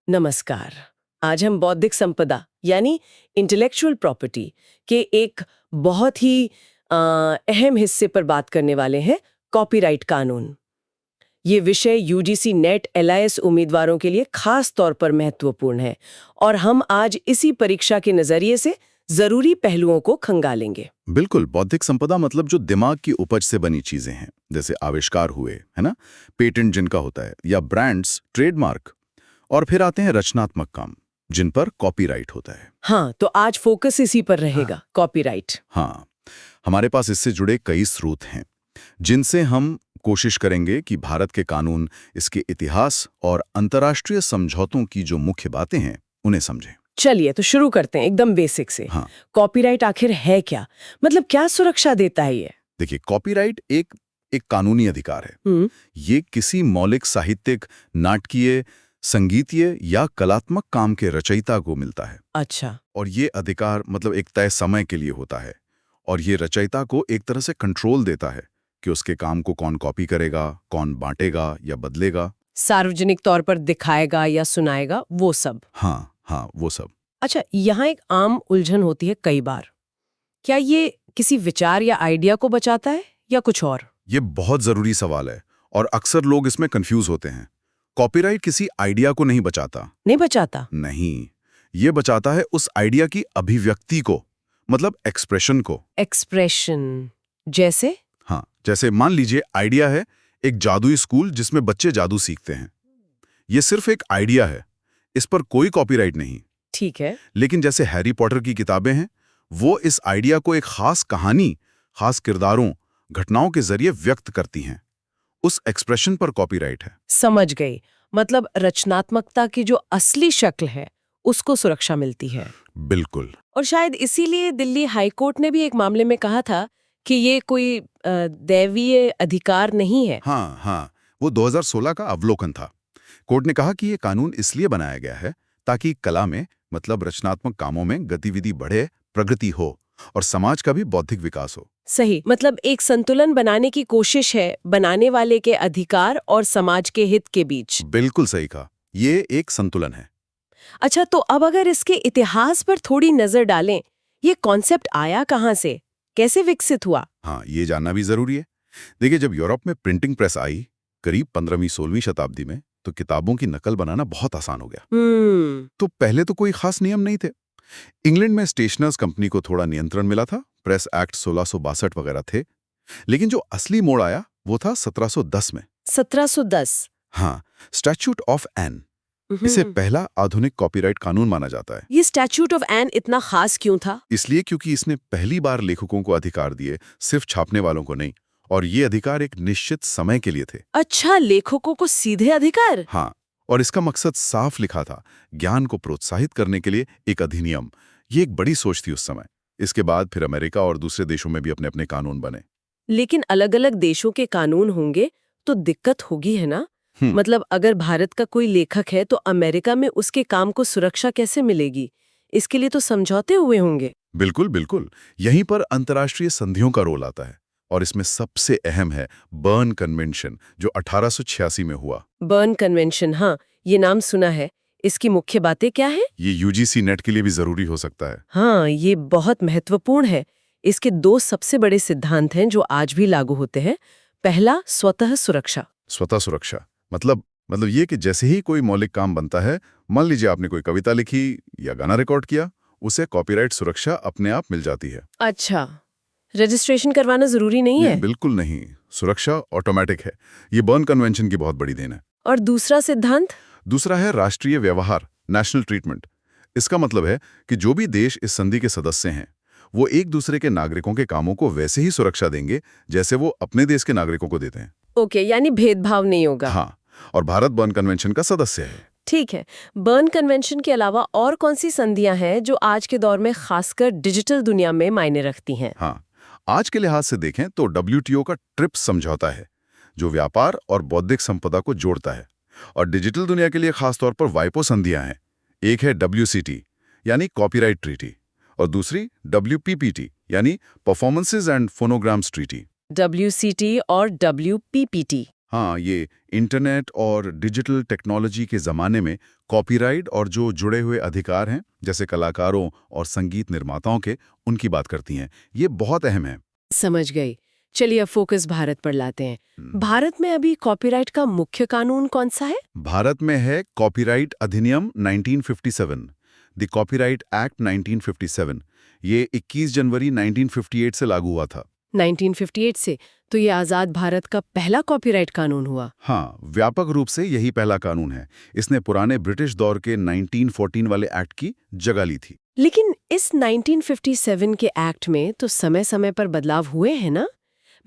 नमस्कार। आज हम बौद्धिक संपदा यानी इंटेलेक्चुअल प्रॉपर्टी के एक बहुत ही अहम हिस्से पर बात करने वाले हैं, कॉपीराइट कानून। ये विषय यूजीसी नेट एलआईएस उम्मीदवारों के लिए खास तौर पर महत्वपूर्ण है और हम आज इसी परीक्षा के नजरिए से जरूरी पहलुओं को खंगालेंगे। बिल्कुल। बौद्धिक संपदा मतलब जो दिमाग की उपज से बनी चीजें हैं, जैसे आविष्कार हुए, है ना, पेटेंट जिनका होता है, या ब्रांड्स, ट्रेडमार्क। और फिर आते हैं रचनात्मक काम, जिन पर कॉपीराइट होता है। हाँ, तो आज फोकस इसी पर रहेगा, कॉपीराइट। हाँ, हमारे पास इससे जुड़े कई स्रोत हैं, जिनसे हम कोशिश करेंगे कि भारत के कानून, इसके इतिहास और अंतर्राष्ट्रीय समझौतों की जो मुख्य बातें हैं, उन्हें समझें। चलिए तो शुरू करते हैं एकदम बेसिक से। हाँ, कॉपीराइट आखिर है क्या? मतलब क्या सुरक्षा देता है ये? देखिए, कॉपीराइट एक एक कानूनी अधिकार है। ये किसी मौलिक साहित्यिक, नाटकीय, संगीतीय या कलात्मक काम के रचयिता को मिलता है। अच्छा। और ये अधिकार मतलब एक तय समय के लिए होता है, और ये रचयिता को एक तरह से कंट्रोल देता है कि उसके काम को कौन कॉपी करेगा, कौन बांटेगा या बदलेगा। सार्वजनिक तौर पर दिखाएगा या सुनाएगा, वो सब। हाँ हाँ, वो सब। अच्छा, यहाँ एक आम उलझन होती है कई बार। क्या ये किसी विचार या आइडिया को बचाता है या कुछ और? ये बहुत जरूरी सवाल है और अक्सर लोग इसमें कंफ्यूज होते हैं। कॉपीराइट किसी आइडिया को नहीं बचाता। नहीं बचाता? नहीं, ये बचाता है उस आइडिया की अभिव्यक्ति को, मतलब एक्सप्रेशन को। एक्सप्रेशन जैसे? हाँ, जैसे मान लीजिए आइडिया है एक जादुई स्कूल जिसमें बच्चे जादू सीखते हैं। ये सिर्फ एक आइडिया है, इस पर कोई कॉपीराइट नहीं। ठीक है। लेकिन जैसे हैरी पॉटर की किताबें हैं, वो इस आइडिया को एक खास कहानी, खास किरदारों, घटनाओं के जरिए व्यक्त करती हैं। उस एक्सप्रेशन पर कॉपीराइट है। समझ गई। मतलब रचनात्मकता की जो असली शक्ल है, उसको सुरक्षा मिलती है। बिल्कुल। और शायद इसीलिए दिल्ली हाईकोर्ट ने भी एक मामले में कहा था कि ये कोई दैवीय अधिकार नहीं है। हाँ हाँ, वो 2016 का अवलोकन था। कोर्ट ने कहा कि ये कानून इसलिए बनाया गया है ताकि कला में, मतलब रचनात्मक कामों में गतिविधि बढ़े, प्रगति हो और समाज का भी बौद्धिक विकास हो। सही, मतलब एक संतुलन बनाने की कोशिश है बनाने वाले के अधिकार और समाज के हित के बीच। बिल्कुल सही कहा, ये एक संतुलन है। अच्छा, तो अब अगर इसके इतिहास पर थोड़ी नजर डालें, ये कॉन्सेप्ट आया कहाँ से, कैसे विकसित हुआ? हाँ, ये जानना भी जरूरी है। देखिए, जब यूरोप में प्रिंटिंग प्रेस आई, करीब 15वीं-16वीं शताब्दी में, तो किताबों की नकल बनाना बहुत आसान हो गया। तो पहले तो कोई खास नियम नहीं थे। इंग्लैंड में स्टेशनर्स कंपनी को थोड़ा नियंत्रण मिला था, प्रेस एक्ट 1662 वगैरह थे। लेकिन जो असली मोड़ आया वो था 1710 में। 1710? हाँ, स्टैट्यूट ऑफ एन। इसे पहला आधुनिक कॉपीराइट कानून माना जाता है। ये स्टैट्यूट ऑफ एन इतना खास क्यों था? इसलिए क्योंकि इसने पहली बार लेखकों को अधिकार दिए, सिर्फ छापने वालों को नहीं। और ये अधिकार एक निश्चित समय के लिए थे। अच्छा, लेखकों को सीधे अधिकार? हाँ, और इसका मकसद साफ लिखा था, ज्ञान को प्रोत्साहित करने के लिए एक अधिनियम। ये एक बड़ी सोच थी उस समय। इसके बाद फिर अमेरिका और दूसरे देशों में भी अपने अपने कानून बने। लेकिन अलग-अलग देशों के कानून होंगे तो दिक्कत होगी, है ना? मतलब अगर भारत का कोई लेखक है तो अमेरिका में उसके काम को सुरक्षा कैसे मिलेगी? इसके लिए तो समझौते हुए होंगे। बिल्कुल बिल्कुल, यहीं पर अंतर्राष्ट्रीय संधियों का रोल आता है। और इसमें सबसे अहम है बर्न कन्वेंशन, जो 1886 में हुआ। बर्न कन्वेंशन, हाँ, ये नाम सुना है। इसकी मुख्य बातें क्या है? ये यूजीसी नेट के लिए भी जरूरी हो सकता है। हाँ, ये बहुत महत्वपूर्ण है। इसके दो सबसे बड़े सिद्धांत हैं जो आज भी लागू होते हैं। पहला, स्वतः सुरक्षा। स्वतः सुरक्षा मतलब ये कि जैसे ही कोई मौलिक काम बनता है, मान लीजिए आपने कोई कविता लिखी या गाना रिकॉर्ड किया, उसे कॉपीराइट सुरक्षा अपने आप मिल जाती है। अच्छा, रजिस्ट्रेशन करवाना जरूरी नहीं है? बिल्कुल नहीं, सुरक्षा ऑटोमेटिक है। ये बर्न कन्वेंशन की बहुत बड़ी देन है। और दूसरा सिद्धांत? दूसरा है राष्ट्रीय व्यवहार, नेशनल ट्रीटमेंट। इसका मतलब है कि जो भी देश इस संधि के सदस्य हैं, वो एक दूसरे के नागरिकों के कामों को वैसे ही सुरक्षा देंगे जैसे वो अपने देश के नागरिकों को देते हैं। ओके, यानी भेदभाव नहीं होगा। हाँ, और भारत बर्न कन्वेंशन का सदस्य है। ठीक है। बर्न कन्वेंशन के अलावा और कौन सी संधियां हैं जो आज के दौर में खासकर डिजिटल दुनिया में मायने रखती हैं? हाँ, आज के लिहाज से देखें तो WTO का ट्रिप्स समझौता है, जो व्यापार और बौद्धिक संपदा को जोड़ता है। और डिजिटल दुनिया के लिए खासतौर पर वाइपो संधियां हैं। एक है WCT यानी कॉपीराइट ट्रीटी, और दूसरी WPPT यानी performances and phonograms treaty. WCT और WPPT हाँ, ये इंटरनेट और डिजिटल टेक्नोलॉजी के ज़माने में कॉपीराइट और जो जुड़े हुए अधिकार हैं, जैसे कलाकारों और संगीत निर्माताओं के, उनकी बात करती हैं। ये बहुत अहम है। समझ गई। चलिए अब फोकस भारत पर लाते हैं। भारत में अभी कॉपीराइट का मुख्य कानून कौन सा है? भारत में है कॉपीराइट अधिनियम 1957, द कॉपीराइट एक्ट 1957। ये 21 जनवरी 1958 से लागू हुआ था। 1958 से, तो ये आजाद भारत का पहला कॉपीराइट कानून हुआ। हाँ, व्यापक रूप से यही पहला कानून है। इसने पुराने ब्रिटिश दौर के 1914 वाले एक्ट की जगह ली थी। लेकिन इस 1957 के एक्ट में तो समय-समय पर बदलाव हुए हैं ना?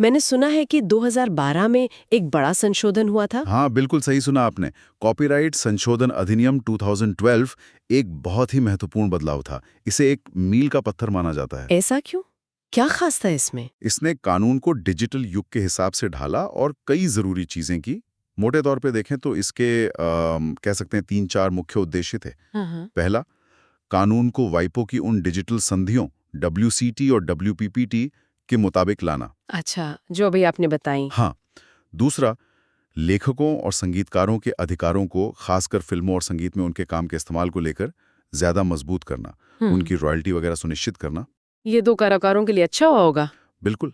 मैंने सुना है कि 2012 में एक बड़ा संशोधन हुआ था। हाँ, बिल्कुल सही सुना आपने। कॉपीराइट संशोधन अधिनियम 2012 एक बहुत ही महत्वपूर्ण बदलाव था। इसे एक मील का पत्थर माना जाता है। ऐसा क्यों? क्या खास था इसमें? इसने कानून को डिजिटल युग के हिसाब से ढाला और कई जरूरी चीजें की। मोटे तौर पे देखें तो इसके कह सकते हैं 3-4 मुख्य उद्देश्य थे। हाँ। पहला, कानून को वाइपो की उन डिजिटल संधियों WCT और WPPT के मुताबिक लाना। अच्छा, जो अभी आपने बताई। हाँ। दूसरा, लेखकों और संगीतकारों के अधिकारों को, खासकर फिल्मों और संगीत में उनके काम के इस्तेमाल को लेकर ज्यादा मजबूत करना, उनकी रॉयल्टी वगैरह सुनिश्चित करना। ये दो कलाकारों के लिए अच्छा हुआ होगा। बिल्कुल।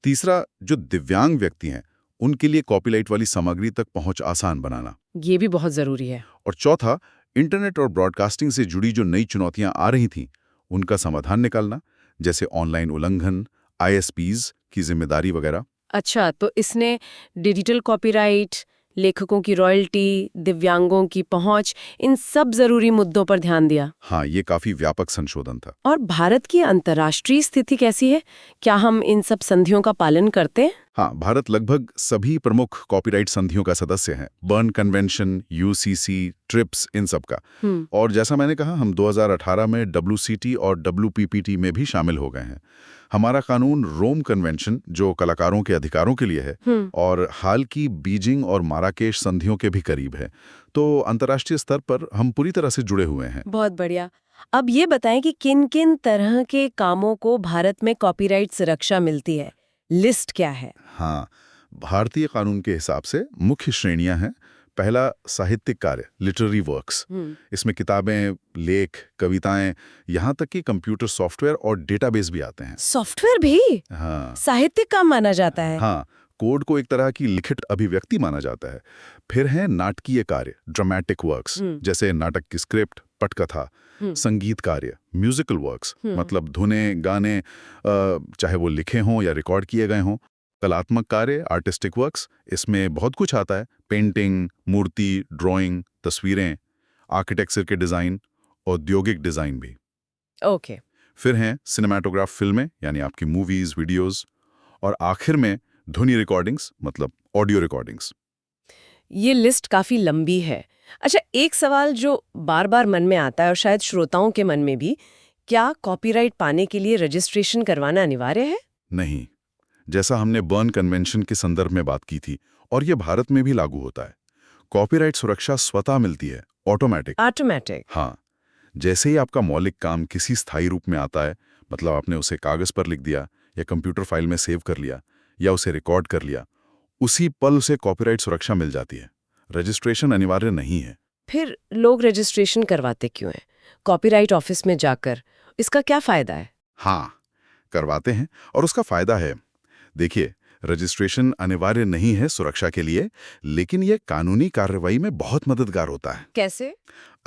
तीसरा, जो दिव्यांग व्यक्ति हैं उनके लिए कॉपीराइट वाली सामग्री तक पहुंच आसान बनाना। ये भी बहुत जरूरी है। और चौथा, इंटरनेट और ब्रॉडकास्टिंग से जुड़ी जो नई चुनौतियां आ रही थीं उनका समाधान निकालना, जैसे ऑनलाइन उल्लंघन, ISPs की जिम्मेदारी वगैरह। अच्छा, तो इसने डिजिटल कॉपीराइट, लेखकों की रॉयल्टी, दिव्यांगों की पहुंच, इन सब जरूरी मुद्दों पर ध्यान दिया। हाँ, ये काफी व्यापक संशोधन था। और भारत की अंतर्राष्ट्रीय स्थिति कैसी है? क्या हम इन सब संधियों का पालन करते हैं? हाँ, भारत लगभग सभी प्रमुख कॉपीराइट संधियों का सदस्य है। बर्न कन्वेंशन, UCC, ट्रिप्स, इन सब का। और जैसा मैंने कहा, हम 2018 में WCT और WPPT में भी शामिल हो गए हैं। हमारा कानून रोम कन्वेंशन, जो कलाकारों के अधिकारों के लिए है, और हाल की बीजिंग और माराकेश संधियों के भी करीब है। तो अंतर्राष्ट्रीय स्तर पर हम पूरी तरह से जुड़े हुए हैं। बहुत बढ़िया। अब ये बताएं कि किन-किन तरह के कामों को भारत में कॉपीराइट सुरक्षा मिलती है? लिस्ट क्या है? हाँ, भारतीय कानून के हिसाब से मुख्य श्रेणियां हैं। पहला, साहित्यिक कार्य, लिटरेरी वर्क्स। इसमें किताबें, लेख, कविताएं, यहाँ तक कि कंप्यूटर सॉफ्टवेयर और डेटाबेस भी आते हैं। सॉफ्टवेयर भी? हाँ। साहित्यिक काम माना जाता है? हाँ, कोड को एक तरह की लिखित अभिव्यक्ति माना जाता है। फिर है नाटकीय कार्य, ड्रामेटिक वर्क्स, जैसे नाटक की स्क्रिप्ट, पटकथा। संगीत कार्य, म्यूजिकल वर्क्स, मतलब धुनें, गाने, चाहे वो लिखे हों या रिकॉर्ड किए गए हों। कलात्मक कार्य, आर्टिस्टिक वर्क्स, इसमें बहुत कुछ आता है। पेंटिंग, मूर्ति, ड्राइंग, तस्वीरें, आर्किटेक्चर के डिज़ाइन, औद्योगिक डिज़ाइन भी। ओके। फिर हैं सिनेमाटोग्राफ फिल्में, यानी आपकी मूवीज़, वीडियोज़। और आखिर में ध्वनि रिकॉर्डिंग्स, मतलब ऑडियो रिकॉर्डिंग्स। ये लिस्ट काफी लंबी है। अच्छा, एक सवाल जो बार-बार मन में आता है और शायद श्रोताओं के मन में भी, क्या कॉपीराइट पाने के लिए रजिस्ट्रेशन करवाना अनिवार्य है? नहीं, जैसा हमने बर्न कन्वेंशन के संदर्भ में बात की थी, और ये भारत में भी लागू होता है। कॉपीराइट सुरक्षा स्वतः मिलती है, ऑटोमेटिक। ऑटोमेटिक? हाँ, जैसे ही आपका मौलिक काम किसी स्थायी रूप में आता है, मतलब आपने उसे कागज पर लिख दिया या कंप्यूटर फाइल में सेव कर लिया या उसे रिकॉर्ड कर लिया, उसी पल उसे कॉपीराइट सुरक्षा मिल जाती है। रजिस्ट्रेशन अनिवार्य नहीं है। फिर लोग रजिस्ट्रेशन करवाते क्यों हैं? कॉपीराइट ऑफिस में जाकर इसका क्या फायदा है? हाँ, करवाते हैं, और उसका फायदा है। देखिए, रजिस्ट्रेशन अनिवार्य नहीं है सुरक्षा के लिए, लेकिन यह कानूनी कार्रवाई में बहुत मददगार होता है। कैसे?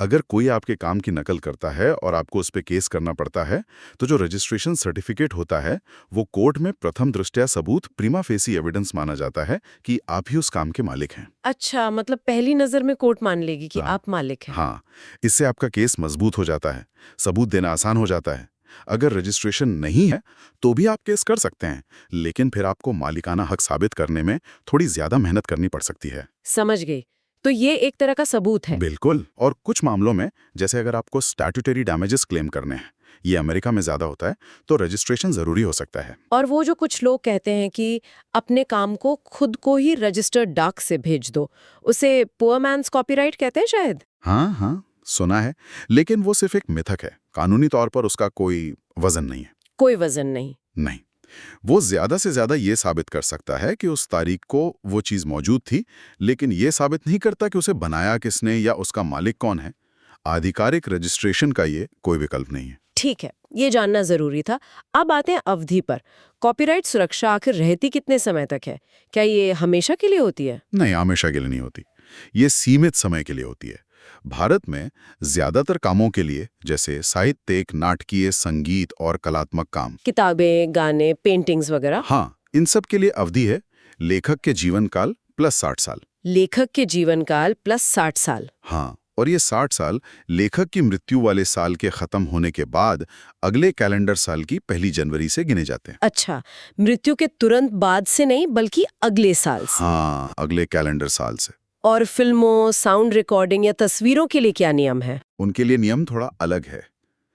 अगर कोई आपके काम की नकल करता है और आपको उस पर केस करना पड़ता है, तो जो रजिस्ट्रेशन सर्टिफिकेट होता है वो कोर्ट में प्रथम दृष्टया सबूत, प्रीमा फेसी एविडेंस माना जाता है कि आप ही उस काम के मालिक हैं। अच्छा, मतलब पहली नजर में कोर्ट मान लेगी कि आप मालिक हैं। हाँ, इससे आपका केस मजबूत हो जाता है, सबूत देना आसान हो जाता है। अगर रजिस्ट्रेशन नहीं है तो भी आप केस कर सकते हैं, लेकिन फिर आपको मालिकाना हक साबित करने में थोड़ी ज्यादा मेहनत करनी पड़ सकती है। समझ गई। तो ये एक तरह का सबूत है। बिल्कुल। और कुछ मामलों में, जैसे अगर आपको स्टैट्यूटरी डैमेजेस क्लेम करने हैं, ये अमेरिका में ज्यादा होता है, तो रजिस्ट्रेशन जरूरी हो सकता है। और वो जो कुछ लोग कहते हैं कि अपने काम को खुद को ही रजिस्टर्ड डाक से भेज दो, उसे पुअर मैन्स कॉपीराइट कहते हैं शायद? हाँ, सुना है, लेकिन वो सिर्फ एक मिथक है। कानूनी तौर पर उसका कोई वजन नहीं है। कोई वजन नहीं? नहीं। वो ज्यादा से ज्यादा ये साबित कर सकता है कि उस तारीख को वो चीज मौजूद थी, लेकिन ये साबित नहीं करता कि उसे बनाया किसने या उसका मालिक कौन है। आधिकारिक रजिस्ट्रेशन का ये कोई विकल्प नहीं है। ठीक है, ये जानना जरूरी था। अब आते हैं अवधि पर। कॉपीराइट सुरक्षा आखिर रहती कितने समय तक है? क्या ये हमेशा के लिए होती है? नहीं, हमेशा के लिए नहीं होती। ये सीमित समय के लिए होती है। भारत में ज्यादातर कामों के लिए, जैसे साहित्यिक, नाटकीय, संगीत और कलात्मक काम, किताबें, गाने, पेंटिंग्स वगैरह? हाँ, इन सब के लिए अवधि है लेखक के जीवन काल प्लस 60 साल। लेखक के जीवन काल प्लस 60 साल? हाँ, और ये 60 साल लेखक की मृत्यु वाले साल के खत्म होने के बाद अगले कैलेंडर साल की 1 जनवरी से गिने जाते हैं। अच्छा, मृत्यु के तुरंत बाद से नहीं, बल्कि अगले साल से? हाँ, अगले कैलेंडर साल से। और फिल्मों, साउंड रिकॉर्डिंग या तस्वीरों के लिए क्या नियम है? उनके लिए नियम थोड़ा अलग है।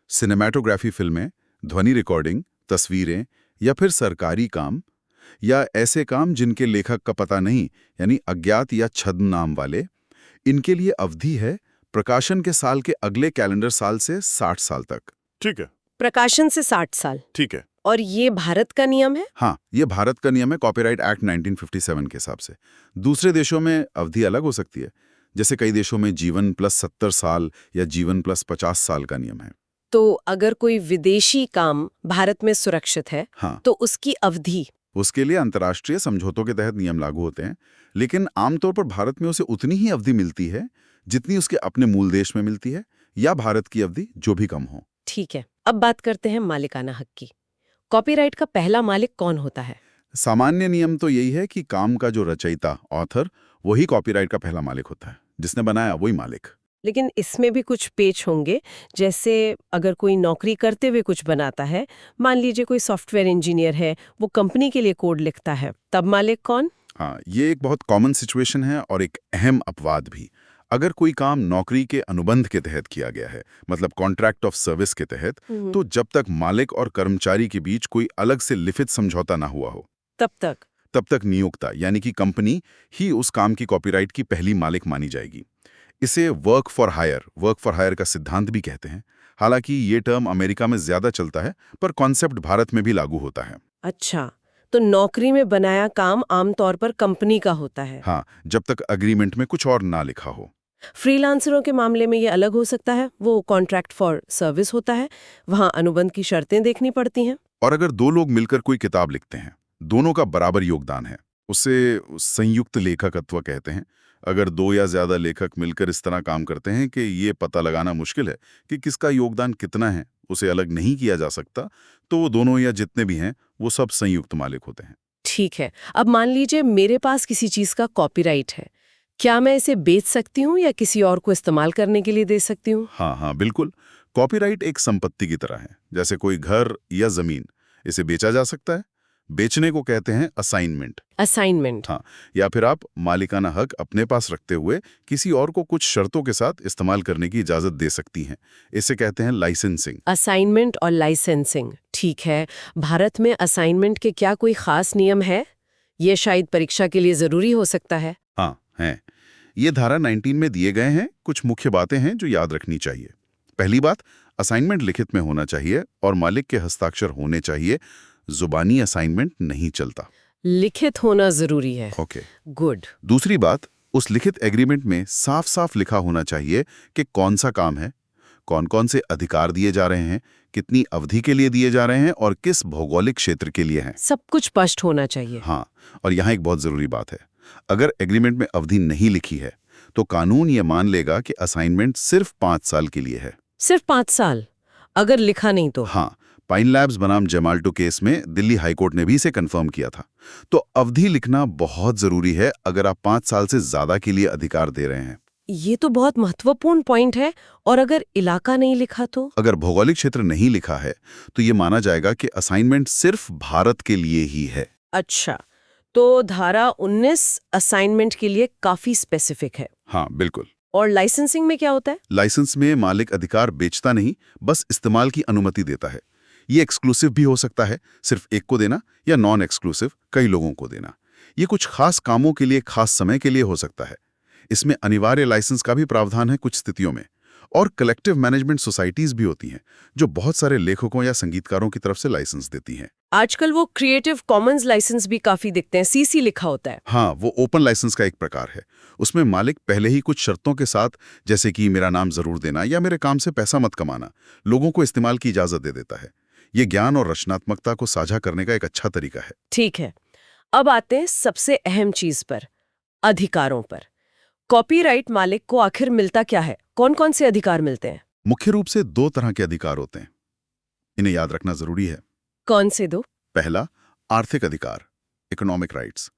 सिनेमैटोग्राफी फिल्में, ध्वनि रिकॉर्डिंग, तस्वीरें या फिर सरकारी काम या ऐसे काम जिनके लेखक का पता नहीं, यानी अज्ञात या छद्म नाम वाले, इनके लिए अवधि है प्रकाशन के साल के अगले कैलेंडर साल से 60 साल तक। ठीक है। प्रकाशन से 60 साल? ठीक है। और ये भारत का नियम है? हाँ, ये भारत का नियम है, कॉपीराइट एक्ट 1957 के हिसाब से। दूसरे देशों में अवधि अलग हो सकती है, जैसे कई देशों में जीवन प्लस 70 साल या जीवन प्लस 50 साल का नियम है। तो अगर कोई विदेशी काम भारत में सुरक्षित है, हाँ, तो उसकी अवधि? उसके लिए अंतर्राष्ट्रीय समझौतों के तहत नियम लागू होते हैं, लेकिन आमतौर पर भारत में उसे उतनी ही अवधि मिलती है जितनी उसके अपने मूल देश में मिलती है, या भारत की अवधि जो भी कम हो। ठीक है, अब बात करते हैं मालिकाना हक की। कॉपीराइट का पहला मालिक कौन होता है? सामान्य नियम तो यही है कि काम का जो रचयिता, ऑथर, वही कॉपीराइट का पहला मालिक होता है। जिसने बनाया वही मालिक। लेकिन इसमें भी कुछ पेच होंगे। जैसे अगर कोई नौकरी करते हुए कुछ बनाता है, मान लीजिए कोई सॉफ्टवेयर इंजीनियर है, वो कंपनी के लिए कोड लिखता है, तब मालिक कौन? हाँ, ये एक बहुत कॉमन सिचुएशन है और एक अहम अपवाद भी। अगर कोई काम नौकरी के अनुबंध के तहत किया गया है, मतलब कॉन्ट्रैक्ट ऑफ सर्विस के तहत, तो जब तक मालिक और कर्मचारी के बीच कोई अलग से लिखित समझौता ना हुआ हो, तब तक नियोक्ता यानी कि कंपनी ही उस काम की कॉपीराइट की पहली मालिक मानी जाएगी। इसे वर्क फॉर हायर का सिद्धांत भी कहते हैं। हालांकि ये टर्म अमेरिका में ज्यादा चलता है, पर कॉन्सेप्ट भारत में भी लागू होता है। अच्छा, तो नौकरी में बनाया काम आमतौर पर कंपनी का होता है? हाँ, जब तक अग्रीमेंट में कुछ और ना लिखा हो। फ्रीलांसरों के मामले में ये अलग हो सकता है, वो कॉन्ट्रैक्ट फॉर सर्विस होता है, वहाँ अनुबंध की शर्तें देखनी पड़ती हैं। और अगर दो लोग मिलकर कोई किताब लिखते हैं, दोनों का बराबर योगदान है, उसे संयुक्त लेखकत्व कहते हैं। अगर दो या ज्यादा लेखक मिलकर इस तरह काम करते हैं कि ये पता लगाना मुश्किल है कि किसका योगदान कितना है, उसे अलग नहीं किया जा सकता, तो वो दोनों या जितने भी हैं वो सब संयुक्त मालिक होते हैं। ठीक है, अब मान लीजिए मेरे पास किसी चीज का कॉपीराइट है, क्या मैं इसे बेच सकती हूँ या किसी और को इस्तेमाल करने के लिए दे सकती हूँ? हाँ, बिल्कुल। कॉपीराइट एक संपत्ति की तरह है, जैसे कोई घर या जमीन। इसे बेचा जा सकता है। बेचने को कहते हैं असाइनमेंट। हाँ, या फिर आप मालिकाना हक अपने पास रखते हुए किसी और को कुछ शर्तों के साथ इस्तेमाल करने की इजाजत दे सकती हैं। इसे कहते हैं लाइसेंसिंग। असाइनमेंट और लाइसेंसिंग, ठीक है। भारत में असाइनमेंट के क्या कोई खास नियम है? ये शायद परीक्षा के लिए जरूरी हो सकता है। हाँ, हैं। ये धारा 19 में दिए गए हैं। कुछ मुख्य बातें हैं जो याद रखनी चाहिए। पहली बात, असाइनमेंट लिखित में होना चाहिए और मालिक के हस्ताक्षर होने चाहिए। जुबानी असाइनमेंट नहीं चलता। लिखित होना जरूरी है। Okay, good. दूसरी बात, उस लिखित एग्रीमेंट में साफ साफ लिखा होना चाहिए कि कौन सा काम है, कौन कौन से अधिकार दिए जा रहे हैं, कितनी अवधि के लिए दिए जा रहे हैं और किस भौगोलिक क्षेत्र के लिए हैं। सब कुछ स्पष्ट होना चाहिए। हाँ, और यहाँ एक बहुत जरूरी बात है, अगर एग्रीमेंट में अवधि नहीं लिखी है तो कानून ये मान लेगा कि असाइनमेंट सिर्फ 5 साल के लिए है। सिर्फ 5 साल? अगर लिखा नहीं तो? हाँ, पाइन लैब्स बनाम जमाल्टो केस में दिल्ली हाईकोर्ट ने भी इसे कंफर्म किया था। तो अवधि लिखना बहुत जरूरी है अगर आप 5 साल से ज्यादा के लिए अधिकार दे रहे हैं। ये तो बहुत महत्वपूर्ण पॉइंट है। और अगर इलाका नहीं लिखा तो? अगर भौगोलिक क्षेत्र नहीं लिखा है तो ये माना जाएगा कि असाइनमेंट सिर्फ भारत के लिए ही है। अच्छा, तो धारा 19 असाइनमेंट के लिए काफी स्पेसिफिक है। हाँ, बिल्कुल। और लाइसेंसिंग में क्या होता है? लाइसेंस में मालिक अधिकार बेचता नहीं, बस इस्तेमाल की अनुमति देता है। ये एक्सक्लूसिव भी हो सकता है, सिर्फ एक को देना, या नॉन एक्सक्लूसिव, कई लोगों को देना। ये कुछ खास कामों के लिए खास समय के लिए हो सकता है। इसमें अनिवार्य लाइसेंस का भी प्रावधान है कुछ स्थितियों में। और कलेक्टिव मैनेजमेंट सोसाइटीज भी होती हैं जो बहुत सारे लेखकों या संगीतकारों की तरफ से लाइसेंस देती हैं। आजकल वो क्रिएटिव कॉमन्स लाइसेंस भी काफी दिखते हैं, सीसी लिखा होता है। हाँ, वो ओपन लाइसेंस का एक प्रकार है। उसमें मालिक पहले ही कुछ शर्तों के साथ, जैसे कि मेरा नाम जरूर देना या मेरे काम से पैसा मत कमाना, लोगों को इस्तेमाल की इजाजत दे देता है। ये ज्ञान और रचनात्मकता को साझा करने का एक अच्छा तरीका है। ठीक है, अब आते हैं सबसे अहम चीज पर, अधिकारों पर। कॉपीराइट मालिक को आखिर मिलता क्या है? कौन कौन से अधिकार मिलते हैं? मुख्य रूप से 2 तरह के अधिकार होते हैं। इन्हें याद रखना जरूरी है। कौन से दो? पहला, आर्थिक अधिकार, इकोनॉमिक राइट्स,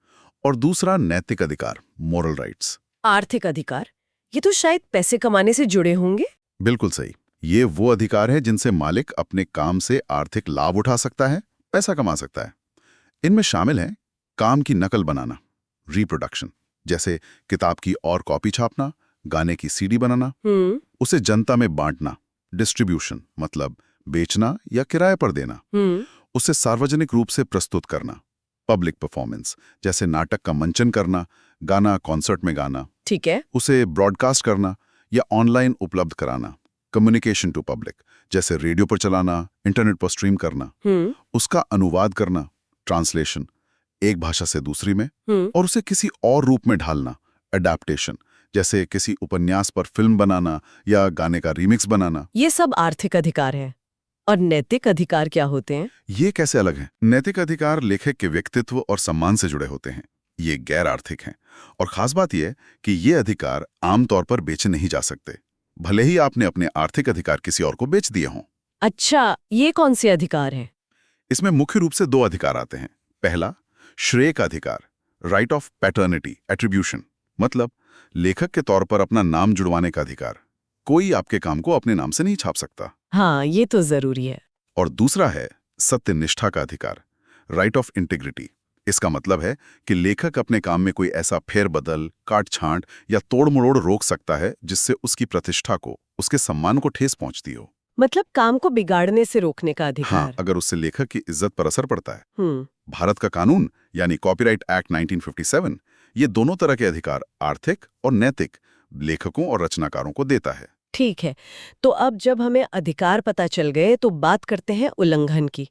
और दूसरा नैतिक अधिकार, मोरल राइट्स। आर्थिक अधिकार, ये तो शायद पैसे कमाने से जुड़े होंगे। बिल्कुल सही। ये वो अधिकार है जिनसे मालिक अपने काम से आर्थिक लाभ उठा सकता है, पैसा कमा सकता है। इनमें शामिल है काम की नकल बनाना, रिप्रोडक्शन, जैसे किताब की और कॉपी छापना, गाने की सीडी बनाना, उसे जनता में बांटना, डिस्ट्रीब्यूशन मतलब बेचना या किराए पर देना, उसे सार्वजनिक रूप से प्रस्तुत करना, पब्लिक परफॉर्मेंस, जैसे नाटक का मंचन करना, गाना कॉन्सर्ट में गाना, ठीक है, उसे ब्रॉडकास्ट करना या ऑनलाइन उपलब्ध कराना, कम्युनिकेशन टू पब्लिक, जैसे रेडियो पर चलाना, इंटरनेट पर स्ट्रीम करना, उसका अनुवाद करना, ट्रांसलेशन, एक भाषा से दूसरी में, और उसे किसी और रूप में ढालना, अडैप्टेशन, जैसे किसी उपन्यास पर फिल्म बनाना या गाने का रीमिक्स बनाना। ये सब आर्थिक अधिकार हैं। और नैतिक अधिकार क्या होते हैं? ये कैसे अलग हैं? नैतिक अधिकार लेखक के व्यक्तित्व और सम्मान से जुड़े होते हैं। ये गैर आर्थिक हैं। और खास बात यह कि ये अधिकार आमतौर पर बेचे नहीं जा सकते, भले ही आपने अपने आर्थिक अधिकार किसी और को बेच दिए हों। अच्छा, ये कौन से अधिकार हैं? इसमें मुख्य रूप से 2 अधिकार आते हैं। पहला, श्रेय का अधिकार, राइट ऑफ पैटर्निटी, एट्रीब्यूशन, मतलब लेखक के तौर पर अपना नाम जुड़वाने का अधिकार। कोई आपके काम को अपने नाम से नहीं छाप सकता। हाँ, ये तो जरूरी है। और दूसरा है सत्यनिष्ठा का अधिकार, राइट ऑफ इंटीग्रिटी। इसका मतलब है कि लेखक अपने काम में कोई ऐसा फेरबदल, काट-छांट या तोड़-मरोड़ रोक सकता है जिससे उसकी प्रतिष्ठा को, उसके सम्मान को ठेस पहुंचती हो। मतलब काम को बिगाड़ने से रोकने का अधिकार। हाँ, अगर उससे लेखक की इज्जत पर असर पड़ता है। भारत का कानून यानी कॉपीराइट एक्ट 1957 ये दोनों तरह के अधिकार, आर्थिक और नैतिक, लेखकों और रचनाकारों को देता है। ठीक है, तो अब जब हमें अधिकार पता चल गए तो बात करते हैं उल्लंघन की।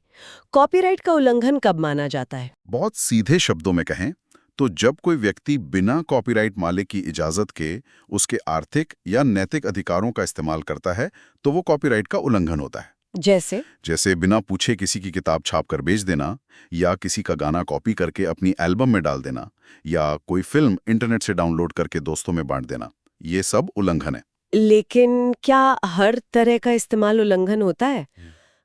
कॉपीराइट का उल्लंघन कब माना जाता है? बहुत सीधे शब्दों में कहें तो जब कोई व्यक्ति बिना कॉपीराइट मालिक की इजाजत के उसके आर्थिक या नैतिक अधिकारों का इस्तेमाल करता है तो वो कॉपीराइट का उल्लंघन होता है। जैसे बिना पूछे किसी की किताब छापकर बेच देना, या किसी का गाना कॉपी करके अपनी एल्बम में डाल देना, या कोई फिल्म इंटरनेट से डाउनलोड करके दोस्तों में बांट देना। ये सब उल्लंघन है। लेकिन क्या हर तरह का इस्तेमाल उल्लंघन होता है?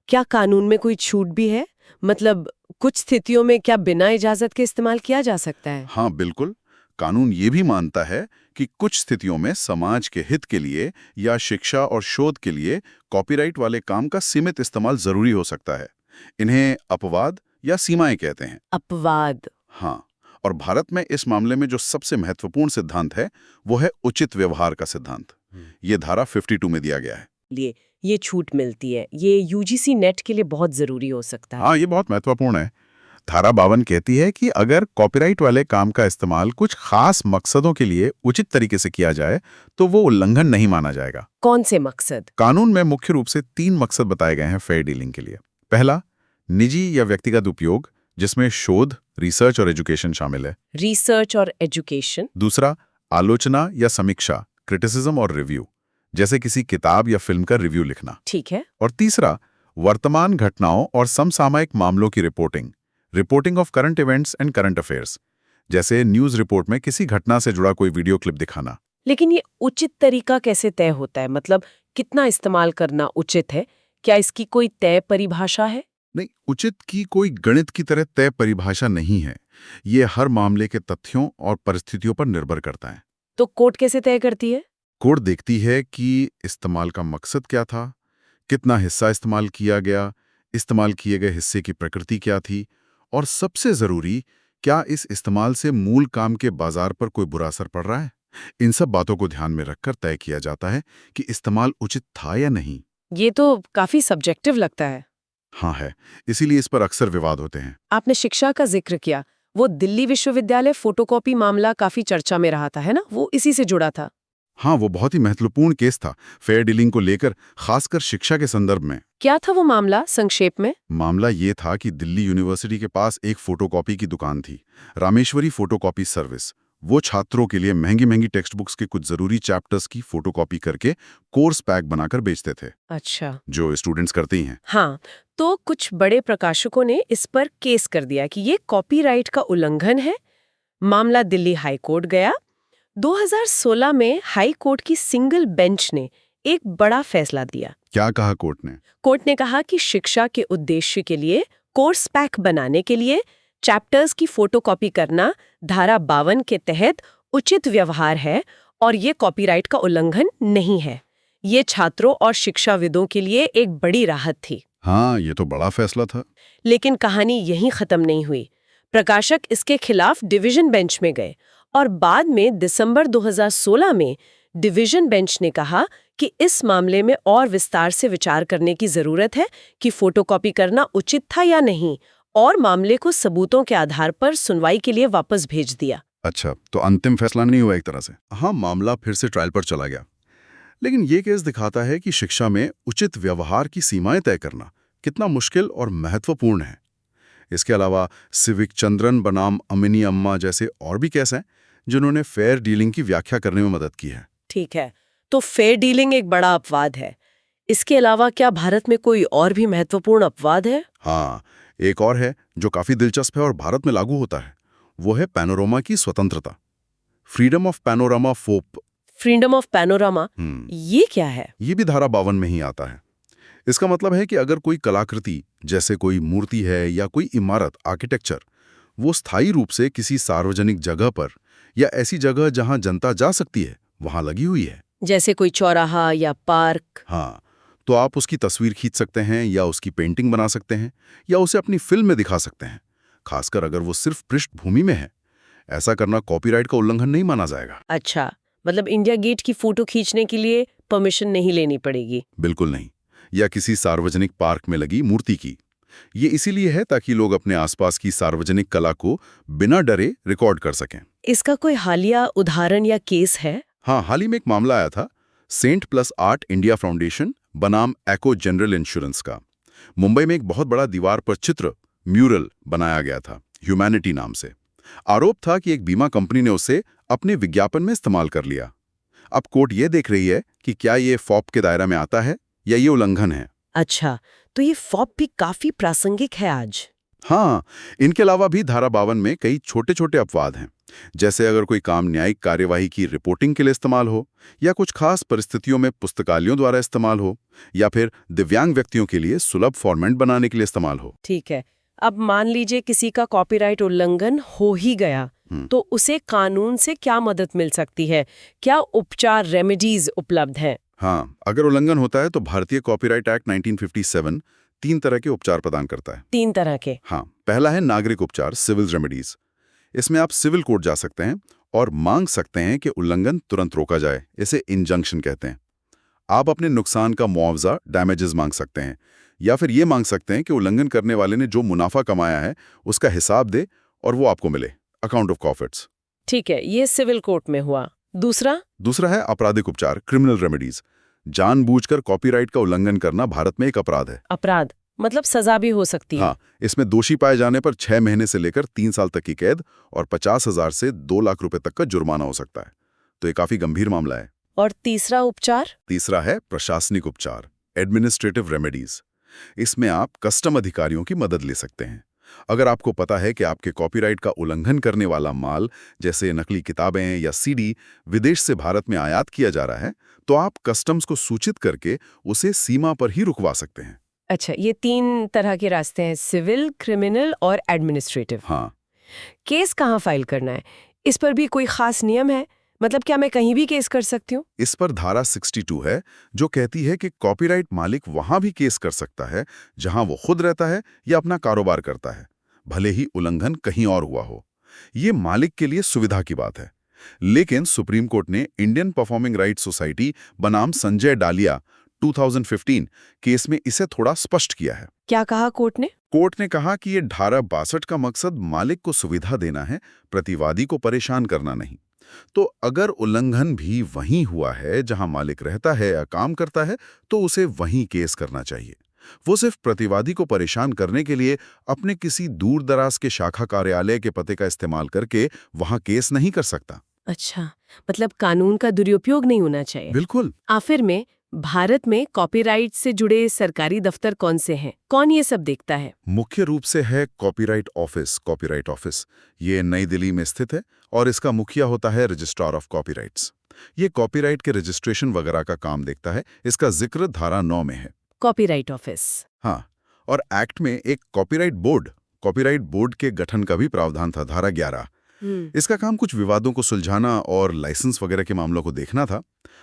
क्या कानून में कोई छूट भी है? मतलब कुछ स्थितियों में क्या बिना इजाजत के इस्तेमाल किया जा सकता है? हाँ बिल्कुल, कानून ये भी मानता है कि कुछ स्थितियों में समाज के हित के लिए या शिक्षा और शोध के लिए कॉपीराइट वाले काम का सीमित इस्तेमाल जरूरी हो सकता है। इन्हें अपवाद या सीमाएं कहते हैं। अपवाद? हाँ, और भारत में इस मामले में जो सबसे महत्वपूर्ण सिद्धांत है वो है उचित व्यवहार का सिद्धांत। ये धारा 52 में दिया गया है। ये छूट मिलती है, ये यूजीसी नेट के लिए बहुत जरूरी हो सकता है। हाँ, ये बहुत महत्वपूर्ण है। धारा 52 कहती है कि अगर कॉपीराइट वाले काम का इस्तेमाल कुछ खास मकसदों के लिए उचित तरीके से किया जाए तो वो उल्लंघन नहीं माना जाएगा। कौन से मकसद? कानून में मुख्य रूप से 3 मकसद बताए गए हैं फेयर डीलिंग के लिए। पहला, निजी या व्यक्तिगत उपयोग, जिसमें शोध, रिसर्च और एजुकेशन शामिल है। रिसर्च और एजुकेशन। दूसरा, आलोचना या समीक्षा, क्रिटिसिज्म और रिव्यू, जैसे किसी किताब या फिल्म का रिव्यू लिखना। ठीक है। और तीसरा, वर्तमान घटनाओं और समसामयिक मामलों की reporting of current events and current affairs, जैसे न्यूज रिपोर्ट में किसी घटना से जुड़ा कोई वीडियो क्लिप दिखाना। लेकिन ये उचित तरीका कैसे तय होता है? मतलब कितना इस्तेमाल करना उचित है? क्या इसकी कोई तय परिभाषा है? नहीं, उचित की कोई गणित की तरह तय परिभाषा नहीं है। ये हर मामले के तथ्यों और परिस्थितियों पर निर्भर करता है। तो कोर्ट कैसे तय करती है? कोर्ट देखती है कि इस्तेमाल का मकसद क्या था, कितना हिस्सा इस्तेमाल किया गया, इस्तेमाल किए गए हिस्से की प्रकृति क्या थी, और सबसे जरूरी, क्या इस इस्तेमाल से मूल काम के बाजार पर कोई बुरा असर पड़ रहा है। इन सब बातों को ध्यान में रखकर तय किया जाता है कि इस्तेमाल उचित था या नहीं। ये तो काफी सब्जेक्टिव लगता है। हाँ है, इसीलिए इस पर अक्सर विवाद होते हैं। आपने शिक्षा का जिक्र किया, वो दिल्ली विश्वविद्यालय फोटोकॉपी मामला काफी चर्चा में रहा था, है ना? वो इसी से जुड़ा था। हाँ, वो बहुत ही महत्वपूर्ण केस था फेयर डीलिंग को लेकर, खासकर शिक्षा के संदर्भ में। क्या था वो मामला संक्षेप में? मामला ये था कि दिल्ली यूनिवर्सिटी के पास एक फोटोकॉपी की दुकान थी, रामेश्वरी फोटोकॉपी सर्विस। वो छात्रों के लिए महंगी महंगी टेक्स्ट बुक्स के कुछ जरूरी चैप्टर्स की फोटोकॉपी करके कोर्स पैक बनाकर बेचते थे, अच्छा। जो स्टूडेंट्स करते ही हैं। हाँ, तो कुछ बड़े प्रकाशकों ने इस पर केस कर दिया कि ये कॉपीराइट का उल्लंघन है। मामला दिल्ली हाई कोर्ट गया। 2016 में हाई कोर्ट की सिंगल बेंच ने एक बड़ा फैसला दिया। क्या कहा कोर्ट ने? कोर्ट ने कहा कि शिक्षा के उद्देश्य के लिए कोर्स पैक बनाने के लिए चैप्टर्स की फोटोकॉपी करना धारा 52 के तहत उचित व्यवहार है और ये कॉपीराइट का उल्लंघन नहीं है। ये छात्रों और शिक्षाविदों के लिए एक बड़ी राहत थी। हाँ, ये तो बड़ा फैसला था। लेकिन कहानी यहीं खत्म नहीं हुई। प्रकाशक इसके खिलाफ डिवीजन बेंच में गए और बाद में दिसंबर 2016 में डिवीजन बेंच ने कहा कि इस मामले में और विस्तार से विचार करने की जरूरत है कि फोटोकॉपी करना उचित था या नहीं, और मामले को सबूतों के आधार पर सुनवाई के लिए वापस भेज दिया। अच्छा, तो अंतिम फैसला नहीं हुआ एक तरह से। हाँ, मामला फिर से ट्रायल पर चला गया। लेकिन ये केस दिखाता है कि शिक्षा में उचित व्यवहार की सीमाएं तय करना कितना मुश्किल और महत्वपूर्ण है। इसके अलावा सिविक चंद्रन बनाम अमिनी अम्मा जैसे और भी केस हैं जिन्होंने फेयर डीलिंग की व्याख्या करने में मदद की है। ठीक है, तो फेयर डीलिंग एक बड़ा अपवाद है। इसके अलावा क्या भारत में कोई और भी महत्वपूर्ण अपवाद है? हाँ, एक और है जो काफी दिलचस्प है और भारत में लागू होता है। वो है पैनोरामा की स्वतंत्रता, freedom of panorama FoP. Freedom of panorama, ये क्या है? ये भी धारा 52 में ही आता है। इसका मतलब है कि अगर कोई कलाकृति, जैसे कोई मूर्ति है या कोई इमारत, आर्किटेक्चर, वो स्थायी रूप से किसी सार्वजनिक जगह पर या ऐसी जगह जहां जनता जा सकती है वहां लगी हुई है, जैसे कोई चौराहा या पार्क। हाँ, तो आप उसकी तस्वीर खींच सकते हैं या उसकी पेंटिंग बना सकते हैं या उसे अपनी फिल्म में दिखा सकते हैं, खासकर अगर वो सिर्फ पृष्ठभूमि में है। ऐसा करना कॉपीराइट का उल्लंघन नहीं माना जाएगा। अच्छा, मतलब इंडिया गेट की फोटो खींचने के लिए परमिशन नहीं लेनी पड़ेगी? बिल्कुल नहीं। या किसी सार्वजनिक पार्क में लगी मूर्ति की। ये इसीलिए है ताकि लोग अपने आसपास की सार्वजनिक कला को बिना डरे रिकॉर्ड कर सकें। इसका कोई हालिया उदाहरण या केस है? हाँ, हाल ही में एक मामला आया था saint plus art India foundation बनाम एको जनरल इंश्योरेंस का। मुंबई में एक बहुत बड़ा दीवार पर चित्र, म्यूरल बनाया गया था ह्यूमैनिटी नाम से। आरोप था कि एक बीमा कंपनी ने उसे अपने विज्ञापन में इस्तेमाल कर लिया। अब कोर्ट ये देख रही है कि क्या ये फॉप के दायरा में आता है या ये उल्लंघन है। अच्छा, तो ये फॉप भी काफी प्रासंगिक है आज। हाँ, इनके अलावा भी धारा 52 में कई छोटे छोटे अपवाद हैं, जैसे अगर कोई काम न्यायिक कार्यवाही की रिपोर्टिंग के लिए इस्तेमाल हो, या कुछ खास परिस्थितियों में पुस्तकालयों द्वारा इस्तेमाल हो, या फिर दिव्यांग व्यक्तियों के लिए सुलभ फॉर्मेट बनाने के लिए इस्तेमाल हो। ठीक है, अब मान लीजिए किसी का कॉपीराइट उल्लंघन हो ही गया, तो उसे कानून से क्या मदद मिल सकती है? क्या उपचार, रेमेडीज उपलब्ध हैं? हाँ, अगर उल्लंघन होता है तो भारतीय कॉपीराइट एक्ट 1957 3 तरह के उपचार प्रदान करता है। 3 तरह के? हाँ, पहला है नागरिक उपचार, सिविल रेमेडीज। इसमें आप सिविल कोर्ट जा सकते हैं और मांग सकते हैं कि उल्लंघन तुरंत रोका जाए। इसे इंजंक्शन कहते हैं। आप अपने नुकसान का मुआवजा, डैमेजेस मांग सकते हैं, या फिर ये मांग सकते हैं कि उल्लंघन करने वाले ने जो मुनाफा कमाया है उसका हिसाब दे और वो आपको मिले, अकाउंट ऑफ प्रॉफिट्स। ठीक है, ये सिविल कोर्ट में हुआ। दूसरा है आपराधिक उपचार, क्रिमिनल रेमेडीज। जानबूझकर कॉपीराइट का उल्लंघन करना भारत में एक अपराध है। अपराध मतलब सजा भी हो सकती है? हाँ, इसमें दोषी पाए जाने पर 6 महीने से लेकर 3 साल तक की कैद और 50,000 से 2 लाख रुपए तक का जुर्माना हो सकता है। तो ये काफी गंभीर मामला है। और तीसरा उपचार? तीसरा है प्रशासनिक उपचार, एडमिनिस्ट्रेटिव रेमेडीज। इसमें आप कस्टम अधिकारियों की मदद ले सकते हैं। अगर आपको पता है कि आपके कॉपीराइट का उल्लंघन करने वाला माल, जैसे नकली किताबें या सीडी, विदेश से भारत में आयात किया जा रहा है, तो आप कस्टम्स को सूचित करके उसे सीमा पर ही रुकवा सकते हैं। अच्छा, ये 3 तरह के रास्ते हैं, सिविल, क्रिमिनल और एडमिनिस्ट्रेटिव। हाँ। केस कहाँ फाइल करना है? इस पर भी कोई खास नियम है? मतलब क्या मैं कहीं भी केस कर सकती हूँ? इस पर धारा 62 है जो कहती है कि कॉपीराइट मालिक वहां भी केस कर सकता है जहां वो खुद रहता है या अपना कारोबार करता है, भले ही उल्लंघन कहीं और हुआ हो। ये मालिक के लिए सुविधा की बात है। लेकिन सुप्रीम कोर्ट ने इंडियन परफॉर्मिंग राइट्स सोसाइटी बनाम संजय डालिया 2015 केस में इसे थोड़ा स्पष्ट किया है। क्या कहा कोर्ट ने? कोर्ट ने कहा कि ये धारा 62 का मकसद मालिक को सुविधा देना है, प्रतिवादी को परेशान करना नहीं। तो अगर उल्लंघन भी वहीं हुआ है जहां मालिक रहता है या काम करता है, तो उसे वहीं केस करना चाहिए। वो सिर्फ प्रतिवादी को परेशान करने के लिए अपने किसी दूर दराज के शाखा कार्यालय के पते का इस्तेमाल करके वहां केस नहीं कर सकता। अच्छा, मतलब कानून का दुरुपयोग नहीं होना चाहिए। बिल्कुल। आखिर में भारत में कॉपीराइट से जुड़े सरकारी दफ्तर कौन से हैं? कौन ये सब देखता है? मुख्य रूप से है कॉपीराइट ऑफिस। ये नई दिल्ली में स्थित है और इसका मुखिया होता है रजिस्ट्रार ऑफ कॉपीराइट्स। ये कॉपीराइट के रजिस्ट्रेशन वगैरह का काम देखता है। इसका जिक्र धारा 9 में है। Copyright office. हाँ, और एक्ट में एक कॉपीराइट बोर्ड के गठन का भी प्रावधान था, धारा 11। इसका काम कुछ विवादों को सुलझाना और लाइसेंस वगैरह के मामलों को देखना था।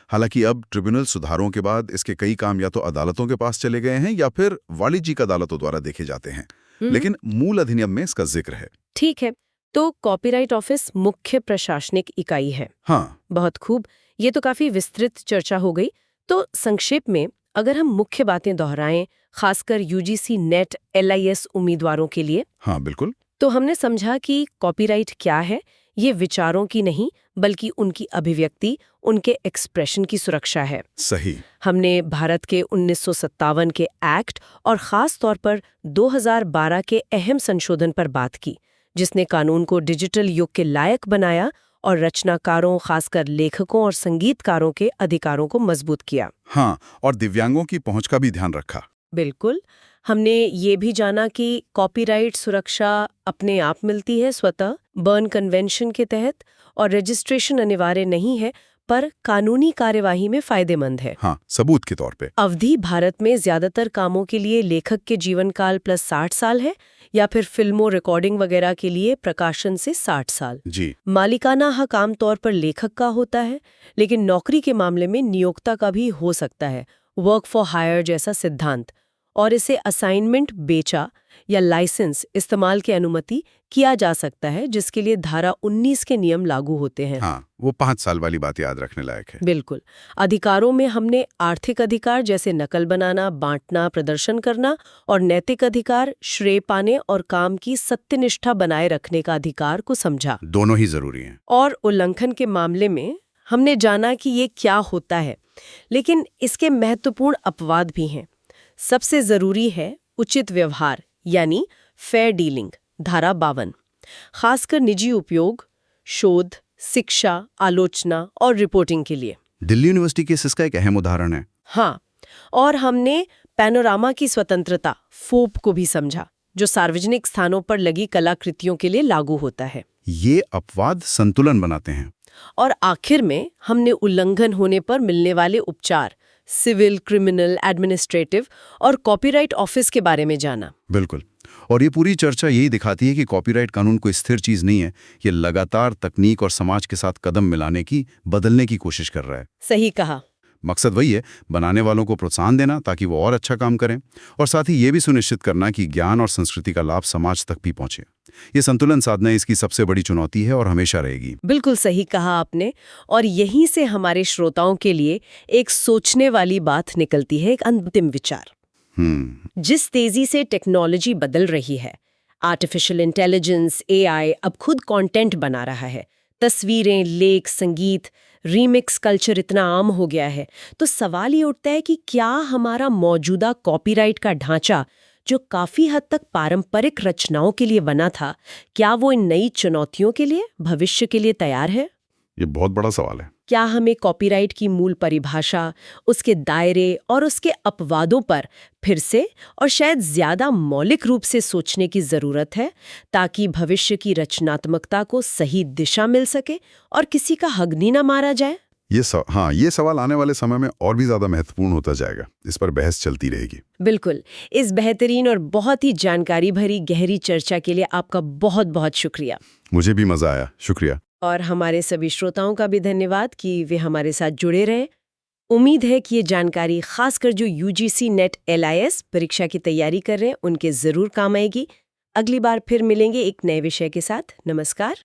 हालांकि अब ट्रिब्यूनल सुधारों के बाद इसके कई काम या तो अदालतों के पास चले गए हैं या फिर वाणिज्यिक अदालतों द्वारा देखे जाते हैं। लेकिन मूल अधिनियम में इसका जिक्र है। ठीक है, तो कॉपीराइट ऑफिस मुख्य प्रशासनिक इकाई है। हाँ, बहुत खूब, ये तो काफी विस्तृत चर्चा हो गई। तो संक्षेप में अगर हम मुख्य बातें दोहराएं, खासकर यूजीसी नेट LIS उम्मीदवारों के लिए, हाँ बिल्कुल। तो हमने समझा कि कॉपीराइट क्या है। ये विचारों की नहीं बल्कि उनकी अभिव्यक्ति, उनके एक्सप्रेशन की सुरक्षा है। सही। हमने भारत के 1957 के एक्ट और खास तौर पर 2012 के अहम संशोधन पर बात की, जिसने कानून को डिजिटल युग के लायक बनाया और रचनाकारों, खासकर लेखकों और संगीतकारों के अधिकारों को मजबूत किया। हाँ, और दिव्यांगों की पहुंच का भी ध्यान रखा। बिल्कुल। हमने ये भी जाना कि कॉपीराइट सुरक्षा अपने आप मिलती है स्वतः बर्न कन्वेंशन के तहत, और रजिस्ट्रेशन अनिवार्य नहीं है पर कानूनी कार्यवाही में फायदेमंद है। हाँ, सबूत के तौर पे। अवधि भारत में ज्यादातर कामों के लिए लेखक के जीवन काल प्लस 60 साल है, या फिर फिल्मों, रिकॉर्डिंग वगैरह के लिए प्रकाशन से 60 साल। जी। मालिकाना हक आमतौर पर लेखक का होता है, लेकिन नौकरी के मामले में नियोक्ता का भी हो सकता है, वर्क फॉर हायर जैसा सिद्धांत। और इसे असाइनमेंट, बेचा या लाइसेंस इस्तेमाल की अनुमति किया जा सकता है, जिसके लिए धारा 19 के नियम लागू होते हैं। हाँ, वो 5 साल वाली बात याद रखने लायक है। बिल्कुल। अधिकारों में हमने आर्थिक अधिकार जैसे नकल बनाना, बांटना, प्रदर्शन करना, और नैतिक अधिकार, श्रेय पाने और काम की सत्यनिष्ठा बनाए रखने का अधिकार को समझा। दोनों ही जरूरी हैं। और उल्लंघन के मामले में हमने जाना कि ये क्या होता है, लेकिन इसके महत्वपूर्ण अपवाद भी हैं। सबसे जरूरी है उचित व्यवहार, यानी फेयर डीलिंग, धारा 52, खासकर निजी उपयोग, शोध, शिक्षा, आलोचना और रिपोर्टिंग के लिए। दिल्ली यूनिवर्सिटी केस इसका एक अहम उदाहरण है। हाँ, और हमने पैनोरामा की स्वतंत्रता, फोप को भी समझा, जो सार्वजनिक स्थानों पर लगी कलाकृतियों के लिए लागू होता है। ये अपवाद संतुलन बनाते हैं। और आखिर में हमने उल्लंघन होने पर मिलने वाले उपचार, सिविल, क्रिमिनल, एडमिनिस्ट्रेटिव और कॉपीराइट ऑफिस के बारे में जाना। बिल्कुल। और ये पूरी चर्चा यही दिखाती है कि कॉपीराइट कानून कोई स्थिर चीज नहीं है। ये लगातार तकनीक और समाज के साथ कदम मिलाने की, बदलने की कोशिश कर रहा है। सही कहा। मकसद वही है, बनाने वालों को प्रोत्साहन देना ताकि वो और अच्छा काम करें, और साथ ही ये भी सुनिश्चित करना कि ज्ञान और संस्कृति का लाभ समाज तक भी पहुंचे। ये संतुलन साधना इसकी सबसे बड़ी चुनौती है और हमेशा रहेगी। बिल्कुल सही कहा आपने। और यहीं से हमारे श्रोताओं के लिए एक सोचने वाली बात निकलती है, एक अंतिम विचार। जिस तेजी से टेक्नोलॉजी बदल रही है, आर्टिफिशियल इंटेलिजेंस, AI अब खुद कंटेंट बना रहा है, तस्वीरें, लेख, संगीत, रीमिक्स कल्चर इतना आम हो गया है, तो सवाल ये उठता है कि क्या हमारा मौजूदा कॉपीराइट का ढांचा, जो काफी हद तक पारंपरिक रचनाओं के लिए बना था, क्या वो इन नई चुनौतियों के लिए, भविष्य के लिए तैयार है? ये बहुत बड़ा सवाल है। क्या हमें कॉपीराइट की मूल परिभाषा, उसके दायरे और उसके अपवादों पर फिर से और शायद ज्यादा मौलिक रूप से सोचने की जरूरत है, ताकि भविष्य की रचनात्मकता को सही दिशा मिल सके और किसी का हक नहीं ना मारा जाए? ये सवाल आने वाले समय में और भी ज्यादा महत्वपूर्ण होता जाएगा। इस पर बहस चलती रहेगी। बिल्कुल। इस बेहतरीन और बहुत ही जानकारी भरी गहरी चर्चा के लिए आपका बहुत बहुत शुक्रिया। मुझे भी मजा आया, शुक्रिया। और हमारे सभी श्रोताओं का भी धन्यवाद कि वे हमारे साथ जुड़े रहे। उम्मीद है कि ये जानकारी खासकर जो UGC नेट LIS परीक्षा की तैयारी कर रहे हैं उनके जरूर काम आएगी। अगली बार फिर मिलेंगे एक नए विषय के साथ। नमस्कार।